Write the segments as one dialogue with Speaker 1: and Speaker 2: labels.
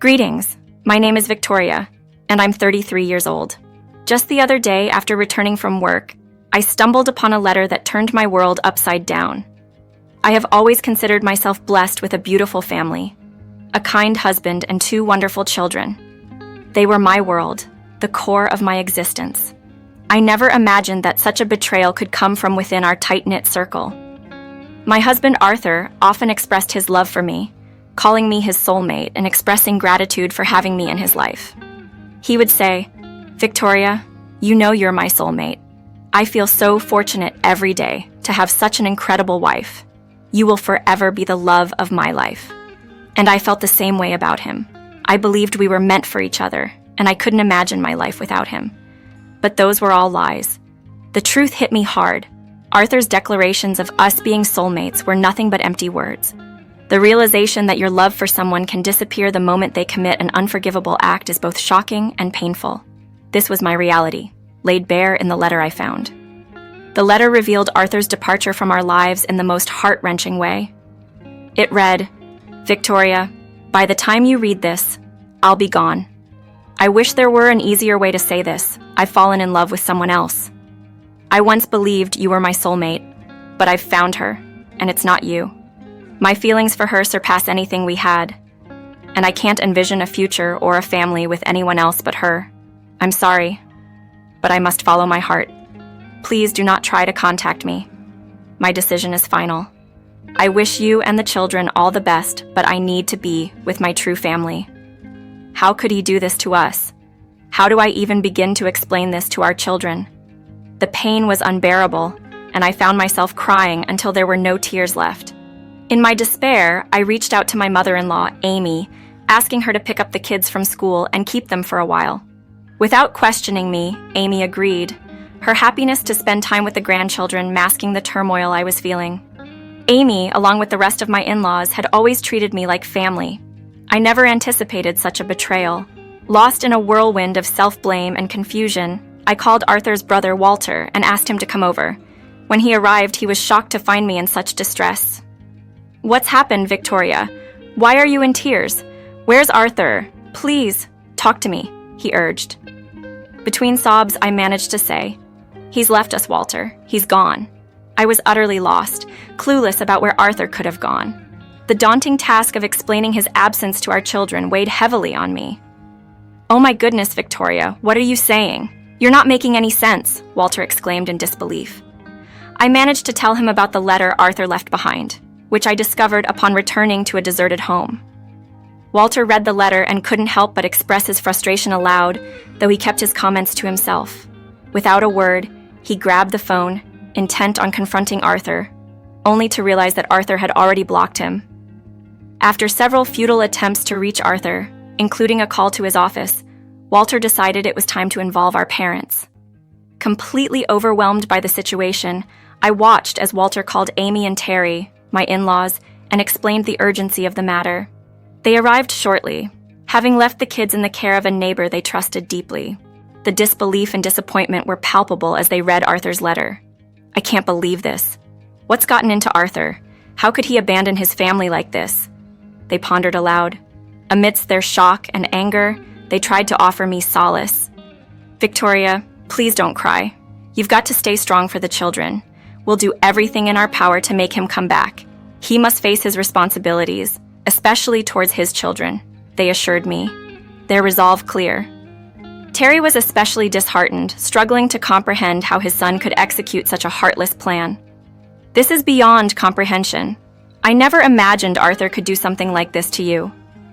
Speaker 1: Greetings, my name is Victoria, and I'm 33 years old. Just the other day, after returning from work, I stumbled upon a letter that turned my world upside down. I have always considered myself blessed with a beautiful family, a kind husband, and 2 wonderful children. They were my world, the core of my existence. I never imagined that such a betrayal could come from within our tight-knit circle. My husband Arthur often expressed his love for me, calling me his soulmate and expressing gratitude for having me in his life. He would say, "Victoria, you know you're my soulmate. I feel so fortunate every day to have such an incredible wife. You will forever be the love of my life." And I felt the same way about him. I believed we were meant for each other, and I couldn't imagine my life without him. But those were all lies. The truth hit me hard. Arthur's declarations of us being soulmates were nothing but empty words. The realization that your love for someone can disappear the moment they commit an unforgivable act is both shocking and painful. This was my reality, laid bare in the letter I found. The letter revealed Arthur's departure from our lives in the most heart-wrenching way. It read, "Victoria, by the time you read this, I'll be gone. I wish there were an easier way to say this. I've fallen in love with someone else. I once believed you were my soulmate, but I've found her, and it's not you. My feelings for her surpass anything we had, and I can't envision a future or a family with anyone else but her. I'm sorry, but I must follow my heart. Please do not try to contact me. My decision is final. I wish you and the children all the best, but I need to be with my true family." How could he do this to us? How do I even begin to explain this to our children? The pain was unbearable, and I found myself crying until there were no tears left. In my despair, I reached out to my mother-in-law, Amy, asking her to pick up the kids from school and keep them for a while. Without questioning me, Amy agreed, her happiness to spend time with the grandchildren masking the turmoil I was feeling. Amy, along with the rest of my in-laws, had always treated me like family. I never anticipated such a betrayal. Lost in a whirlwind of self-blame and confusion, I called Arthur's brother Walter and asked him to come over. When he arrived, he was shocked to find me in such distress. "What's happened, Victoria? Why are you in tears? Where's Arthur? Please, talk to me," he urged. Between sobs, I managed to say, "He's left us, Walter. He's gone." I was utterly lost, clueless about where Arthur could have gone. The daunting task of explaining his absence to our children weighed heavily on me. "Oh my goodness, Victoria, what are you saying? You're not making any sense," Walter exclaimed in disbelief. I managed to tell him about the letter Arthur left behind, which I discovered upon returning to a deserted home. Walter read the letter and couldn't help but express his frustration aloud, though he kept his comments to himself. Without a word, he grabbed the phone, intent on confronting Arthur, only to realize that Arthur had already blocked him. After several futile attempts to reach Arthur, including a call to his office, Walter decided it was time to involve our parents. Completely overwhelmed by the situation, I watched as Walter called Amy and Terry, my in-laws, and explained the urgency of the matter. They arrived shortly, having left the kids in the care of a neighbor they trusted deeply. The disbelief and disappointment were palpable as they read Arthur's letter. "I can't believe this. What's gotten into Arthur? How could he abandon his family like this?" They pondered aloud. Amidst their shock and anger, they tried to offer me solace. "Victoria, please don't cry. You've got to stay strong for the children. We'll do everything in our power to make him come back. He must face his responsibilities, especially towards his children," they assured me, their resolve clear. Terry was especially disheartened, struggling to comprehend how his son could execute such a heartless plan. "This is beyond comprehension. I never imagined Arthur could do something like this to you.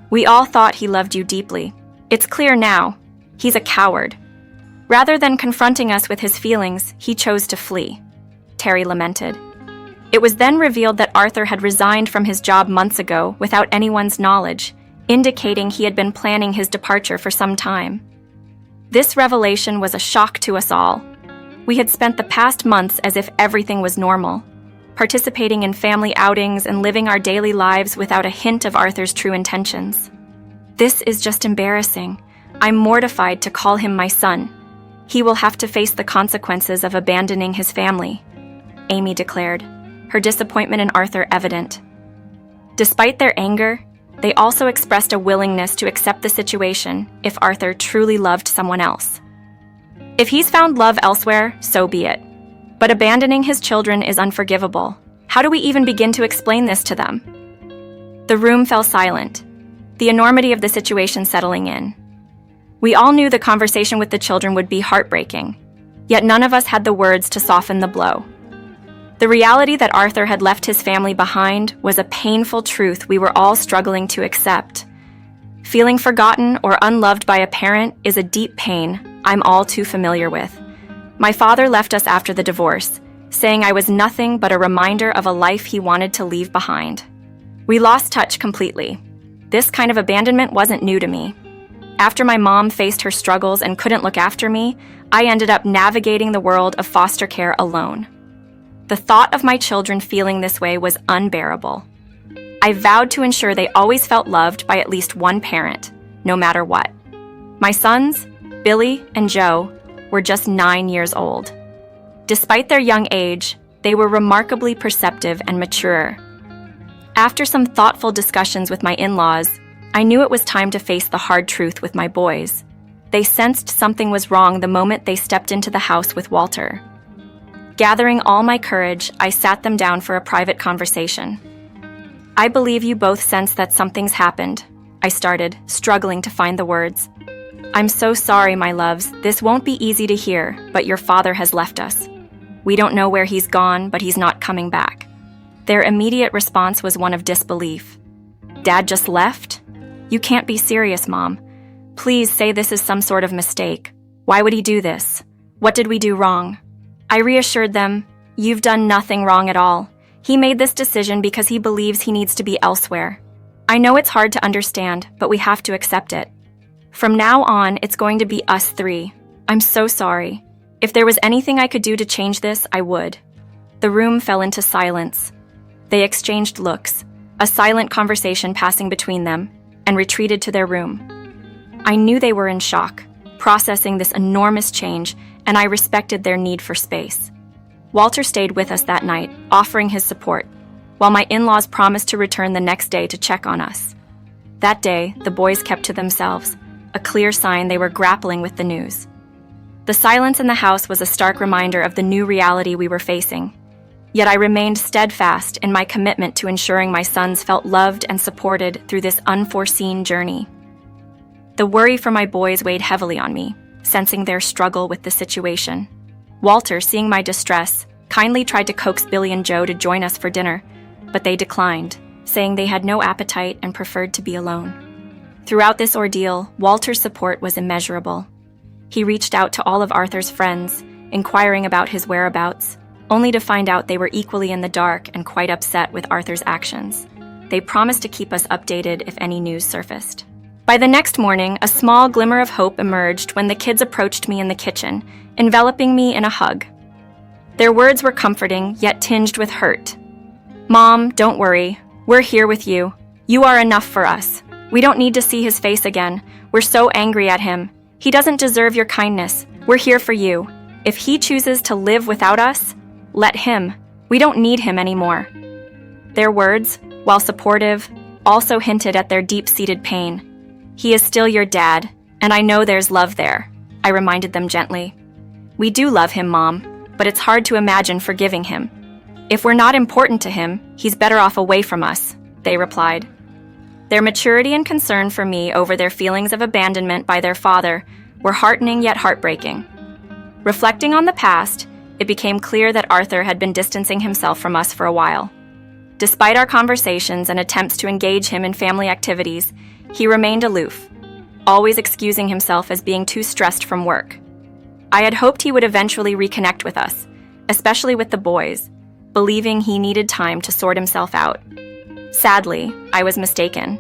Speaker 1: We all thought he loved you deeply. It's clear now. He's a coward. Rather than confronting us with his feelings, he chose to flee," Terry lamented. It was then revealed that Arthur had resigned from his job months ago without anyone's knowledge, indicating he had been planning his departure for some time. This revelation was a shock to us all. We had spent the past months as if everything was normal, participating in family outings and living our daily lives without a hint of Arthur's true intentions. "This is just embarrassing. I'm mortified to call him my son. He will have to face the consequences of abandoning his family," Amy declared, her disappointment in Arthur evident. Despite their anger, they also expressed a willingness to accept the situation if Arthur truly loved someone else. If he's found love elsewhere, so be it. But abandoning his children is unforgivable. How do we even begin to explain this to them? The room fell silent, the enormity of the situation settling in. We all knew the conversation with the children would be heartbreaking, yet none of us had the words to soften the blow. The reality that Arthur had left his family behind was a painful truth we were all struggling to accept. Feeling forgotten or unloved by a parent is a deep pain I'm all too familiar with. My father left us after the divorce, saying I was nothing but a reminder of a life he wanted to leave behind. We lost touch completely. This kind of abandonment wasn't new to me. After my mom faced her struggles and couldn't look after me, I ended up navigating the world of foster care alone. The thought of my children feeling this way was unbearable. I vowed to ensure they always felt loved by at least one parent, no matter what. My sons, Billy and Joe, were just 9 years old. Despite their young age, they were remarkably perceptive and mature. After some thoughtful discussions with my in-laws, I knew it was time to face the hard truth with my boys. They sensed something was wrong the moment they stepped into the house with Walter. Gathering all my courage, I sat them down for a private conversation. I believe you both sense that something's happened, I started, struggling to find the words. I'm so sorry, my loves. This won't be easy to hear, but your father has left us. We don't know where he's gone, but he's not coming back. Their immediate response was one of disbelief. Dad just left? You can't be serious, Mom. Please say this is some sort of mistake. Why would he do this? What did we do wrong? I reassured them, you've done nothing wrong at all. He made this decision because he believes he needs to be elsewhere. I know it's hard to understand, but we have to accept it. From now on, it's going to be us three. I'm so sorry. If there was anything I could do to change this, I would. The room fell into silence. They exchanged looks, a silent conversation passing between them, and retreated to their room. I knew they were in shock, processing this enormous change, and I respected their need for space. Walter stayed with us that night, offering his support, while my in-laws promised to return the next day to check on us. That day, the boys kept to themselves, a clear sign they were grappling with the news. The silence in the house was a stark reminder of the new reality we were facing. Yet I remained steadfast in my commitment to ensuring my sons felt loved and supported through this unforeseen journey. The worry for my boys weighed heavily on me, sensing their struggle with the situation. Walter, seeing my distress, kindly tried to coax Billy and Joe to join us for dinner, but they declined, saying they had no appetite and preferred to be alone. Throughout this ordeal, Walter's support was immeasurable. He reached out to all of Arthur's friends, inquiring about his whereabouts, only to find out they were equally in the dark and quite upset with Arthur's actions. They promised to keep us updated if any news surfaced. By the next morning, a small glimmer of hope emerged when the kids approached me in the kitchen, enveloping me in a hug. Their words were comforting, yet tinged with hurt. Mom, don't worry. We're here with you. You are enough for us. We don't need to see his face again. We're so angry at him. He doesn't deserve your kindness. We're here for you. If he chooses to live without us, let him. We don't need him anymore. Their words, while supportive, also hinted at their deep-seated pain. He is still your dad, and I know there's love there, I reminded them gently. We do love him, Mom, but it's hard to imagine forgiving him. If we're not important to him, he's better off away from us, they replied. Their maturity and concern for me over their feelings of abandonment by their father were heartening yet heartbreaking. Reflecting on the past, it became clear that Arthur had been distancing himself from us for a while. Despite our conversations and attempts to engage him in family activities, he remained aloof, always excusing himself as being too stressed from work. I had hoped he would eventually reconnect with us, especially with the boys, believing he needed time to sort himself out. Sadly, I was mistaken.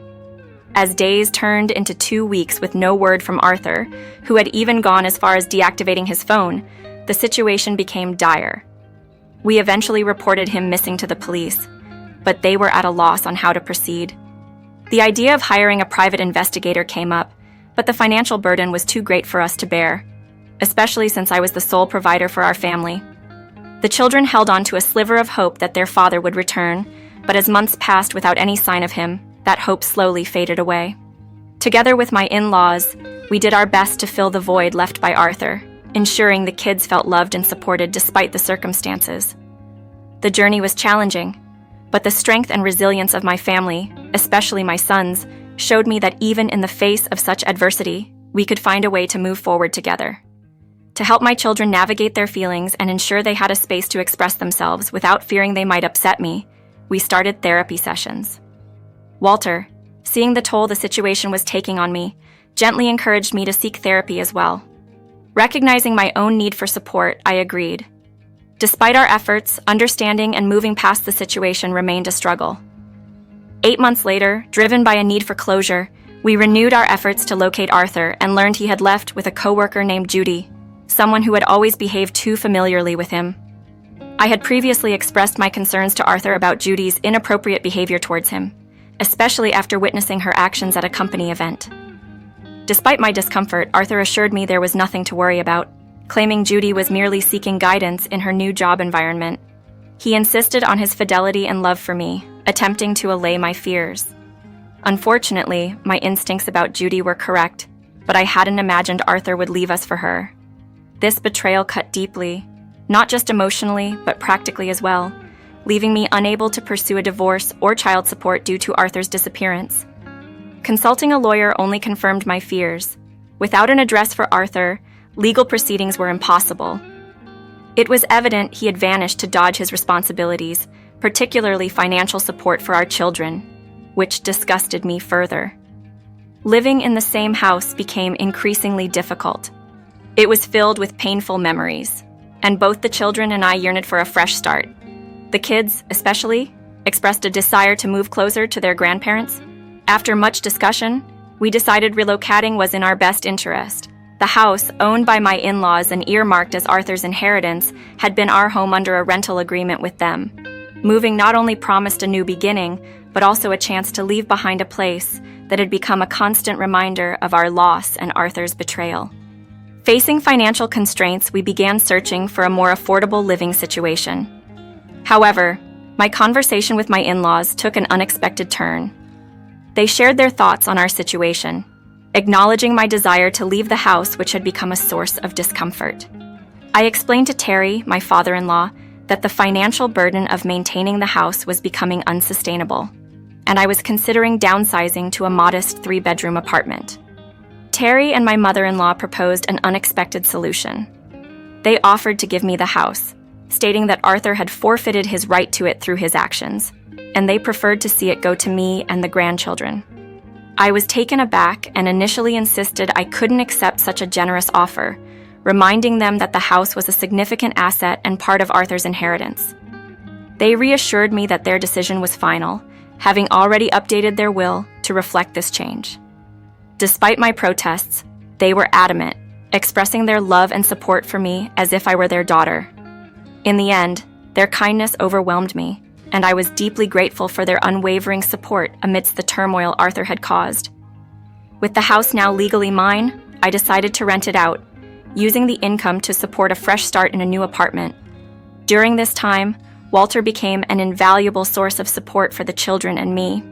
Speaker 1: As days turned into 2 weeks with no word from Arthur, who had even gone as far as deactivating his phone, the situation became dire. We eventually reported him missing to the police, but they were at a loss on how to proceed. The idea of hiring a private investigator came up, but the financial burden was too great for us to bear, especially since I was the sole provider for our family. The children held on to a sliver of hope that their father would return, but as months passed without any sign of him, that hope slowly faded away. Together with my in-laws, we did our best to fill the void left by Arthur, ensuring the kids felt loved and supported despite the circumstances. The journey was challenging, but the strength and resilience of my family, especially my sons, showed me that even in the face of such adversity, we could find a way to move forward together. To help my children navigate their feelings and ensure they had a space to express themselves without fearing they might upset me, we started therapy sessions. Walter, seeing the toll the situation was taking on me, gently encouraged me to seek therapy as well. Recognizing my own need for support, I agreed. Despite our efforts, understanding and moving past the situation remained a struggle. 8 months later, driven by a need for closure, we renewed our efforts to locate Arthur and learned he had left with a coworker named Judy, someone who had always behaved too familiarly with him. I had previously expressed my concerns to Arthur about Judy's inappropriate behavior towards him, especially after witnessing her actions at a company event. Despite my discomfort, Arthur assured me there was nothing to worry about, claiming Judy was merely seeking guidance in her new job environment. He insisted on his fidelity and love for me, attempting to allay my fears. Unfortunately, my instincts about Judy were correct, but I hadn't imagined Arthur would leave us for her. This betrayal cut deeply, not just emotionally, but practically as well, leaving me unable to pursue a divorce or child support due to Arthur's disappearance. Consulting a lawyer only confirmed my fears. Without an address for Arthur, legal proceedings were impossible. It was evident he had vanished to dodge his responsibilities, particularly financial support for our children, which disgusted me further. Living in the same house became increasingly difficult. It was filled with painful memories, and both the children and I yearned for a fresh start. The kids, especially, expressed a desire to move closer to their grandparents. After much discussion, we decided relocating was in our best interest. The house, owned by my in-laws and earmarked as Arthur's inheritance, had been our home under a rental agreement with them. Moving not only promised a new beginning, but also a chance to leave behind a place that had become a constant reminder of our loss and Arthur's betrayal. Facing financial constraints, we began searching for a more affordable living situation. However, my conversation with my in-laws took an unexpected turn. They shared their thoughts on our situation, acknowledging my desire to leave the house, which had become a source of discomfort. I explained to Terry, my father-in-law, that the financial burden of maintaining the house was becoming unsustainable, and I was considering downsizing to a modest 3-bedroom apartment. Terry and my mother-in-law proposed an unexpected solution. They offered to give me the house, stating that Arthur had forfeited his right to it through his actions, and they preferred to see it go to me and the grandchildren. I was taken aback and initially insisted I couldn't accept such a generous offer, reminding them that the house was a significant asset and part of Arthur's inheritance. They reassured me that their decision was final, having already updated their will to reflect this change. Despite my protests, they were adamant, expressing their love and support for me as if I were their daughter. In the end, their kindness overwhelmed me, and I was deeply grateful for their unwavering support amidst the turmoil Arthur had caused. With the house now legally mine, I decided to rent it out, using the income to support a fresh start in a new apartment. During this time, Walter became an invaluable source of support for the children and me.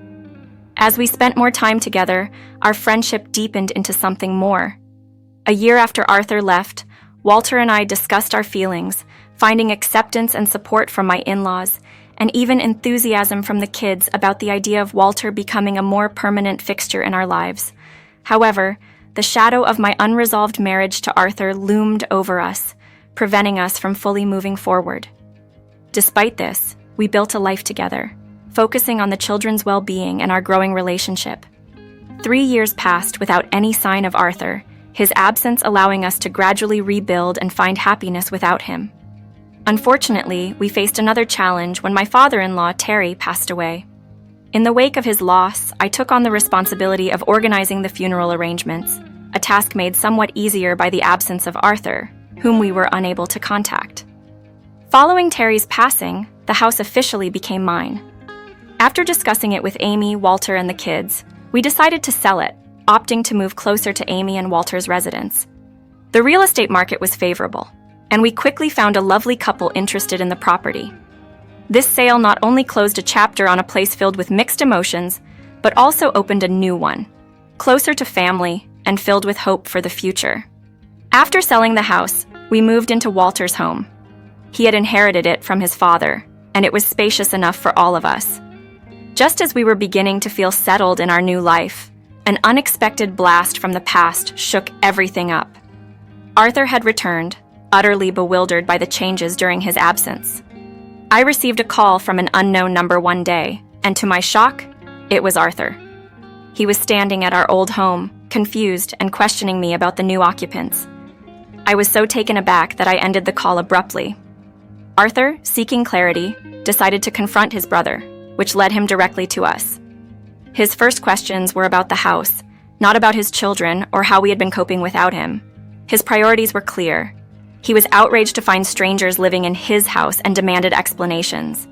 Speaker 1: As we spent more time together, our friendship deepened into something more. A year after Arthur left, Walter and I discussed our feelings, finding acceptance and support from my in-laws, and even enthusiasm from the kids about the idea of Walter becoming a more permanent fixture in our lives. However, the shadow of my unresolved marriage to Arthur loomed over us, preventing us from fully moving forward. Despite this, we built a life together, focusing on the children's well-being and our growing relationship. 3 years passed without any sign of Arthur, his absence allowing us to gradually rebuild and find happiness without him. Unfortunately, we faced another challenge when my father-in-law, Terry, passed away. In the wake of his loss, I took on the responsibility of organizing the funeral arrangements, a task made somewhat easier by the absence of Arthur, whom we were unable to contact. Following Terry's passing, the house officially became mine. After discussing it with Amy, Walter, and the kids, we decided to sell it, opting to move closer to Amy and Walter's residence. The real estate market was favorable, and we quickly found a lovely couple interested in the property. This sale not only closed a chapter on a place filled with mixed emotions, but also opened a new one, closer to family and filled with hope for the future. After selling the house, we moved into Walter's home. He had inherited it from his father, and it was spacious enough for all of us. Just as we were beginning to feel settled in our new life, an unexpected blast from the past shook everything up. Arthur had returned, utterly bewildered by the changes during his absence. I received a call from an unknown number one day, and to my shock, it was Arthur. He was standing at our old home, confused and questioning me about the new occupants. I was so taken aback that I ended the call abruptly. Arthur, seeking clarity, decided to confront his brother, which led him directly to us. His first questions were about the house, not about his children or how we had been coping without him. His priorities were clear. He was outraged to find strangers living in his house and demanded explanations.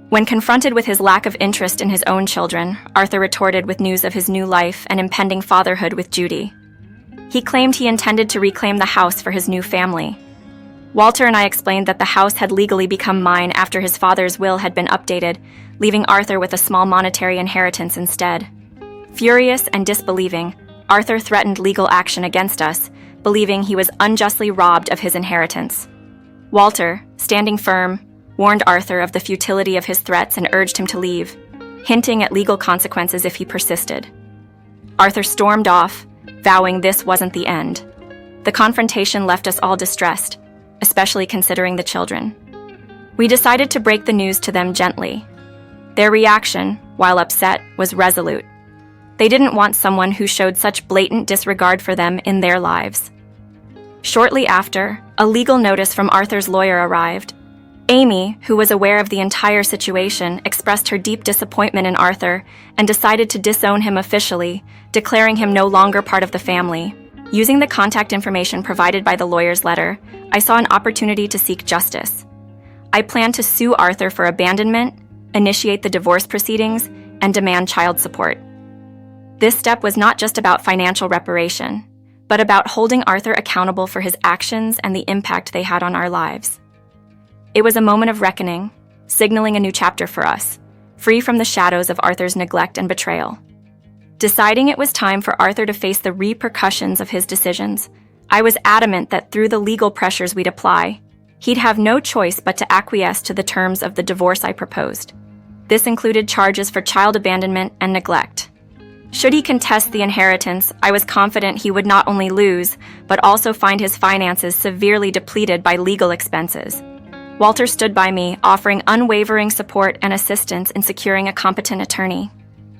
Speaker 1: When confronted with his lack of interest in his own children, Arthur retorted with news of his new life and impending fatherhood with Judy. He claimed he intended to reclaim the house for his new family. Walter and I explained that the house had legally become mine after his father's will had been updated, leaving Arthur with a small monetary inheritance instead. Furious and disbelieving, Arthur threatened legal action against us, believing he was unjustly robbed of his inheritance. Walter, standing firm, warned Arthur of the futility of his threats and urged him to leave, hinting at legal consequences if he persisted. Arthur stormed off, vowing this wasn't the end. The confrontation left us all distressed, especially considering the children. We decided to break the news to them gently. Their reaction, while upset, was resolute. They didn't want someone who showed such blatant disregard for them in their lives. Shortly after, a legal notice from Arthur's lawyer arrived. Amy, who was aware of the entire situation, expressed her deep disappointment in Arthur and decided to disown him officially, declaring him no longer part of the family. Using the contact information provided by the lawyer's letter, I saw an opportunity to seek justice. I planned to sue Arthur for abandonment, initiate the divorce proceedings, and demand child support. This step was not just about financial reparation, but about holding Arthur accountable for his actions and the impact they had on our lives. It was a moment of reckoning, signaling a new chapter for us, free from the shadows of Arthur's neglect and betrayal. Deciding it was time for Arthur to face the repercussions of his decisions, I was adamant that through the legal pressures we'd apply, he'd have no choice but to acquiesce to the terms of the divorce I proposed. This included charges for child abandonment and neglect. Should he contest the inheritance, I was confident he would not only lose, but also find his finances severely depleted by legal expenses. Walter stood by me, offering unwavering support and assistance in securing a competent attorney.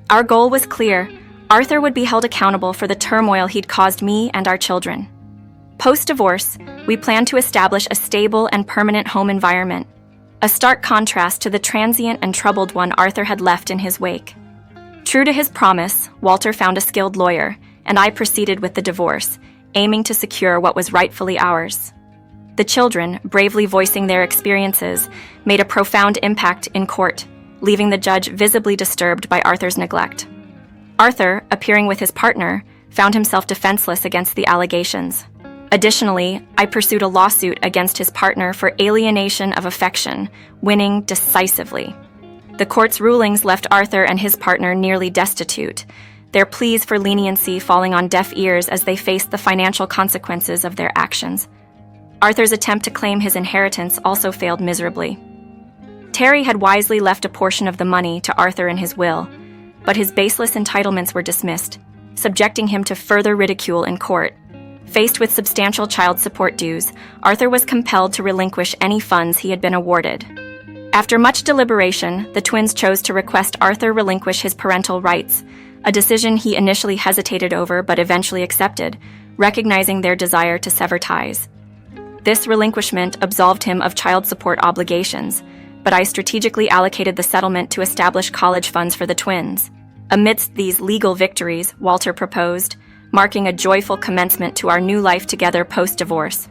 Speaker 1: Our goal was clear. Arthur would be held accountable for the turmoil he'd caused me and our children. Post-divorce, we planned to establish a stable and permanent home environment, a stark contrast to the transient and troubled one Arthur had left in his wake. True to his promise, Walter found a skilled lawyer, and I proceeded with the divorce, aiming to secure what was rightfully ours. The children, bravely voicing their experiences, made a profound impact in court, leaving the judge visibly disturbed by Arthur's neglect. Arthur, appearing with his partner, found himself defenseless against the allegations. Additionally, I pursued a lawsuit against his partner for alienation of affection, winning decisively. The court's rulings left Arthur and his partner nearly destitute, their pleas for leniency falling on deaf ears as they faced the financial consequences of their actions. Arthur's attempt to claim his inheritance also failed miserably. Terry had wisely left a portion of the money to Arthur in his will, but his baseless entitlements were dismissed, subjecting him to further ridicule in court. Faced with substantial child support dues, Arthur was compelled to relinquish any funds he had been awarded. After much deliberation, the twins chose to request Arthur relinquish his parental rights, a decision he initially hesitated over but eventually accepted, recognizing their desire to sever ties. This relinquishment absolved him of child support obligations, but I strategically allocated the settlement to establish college funds for the twins. Amidst these legal victories, Walter proposed, marking a joyful commencement to our new life together post-divorce.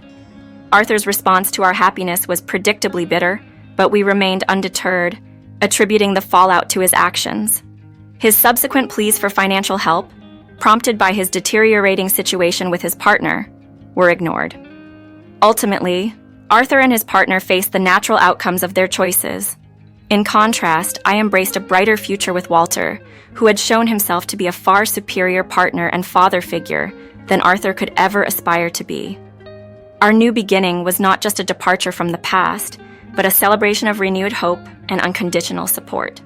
Speaker 1: Arthur's response to our happiness was predictably bitter, but we remained undeterred, attributing the fallout to his actions. His subsequent pleas for financial help, prompted by his deteriorating situation with his partner, were ignored. Ultimately, Arthur and his partner faced the natural outcomes of their choices. In contrast, I embraced a brighter future with Walter, who had shown himself to be a far superior partner and father figure than Arthur could ever aspire to be. Our new beginning was not just a departure from the past, but a celebration of renewed hope and unconditional support.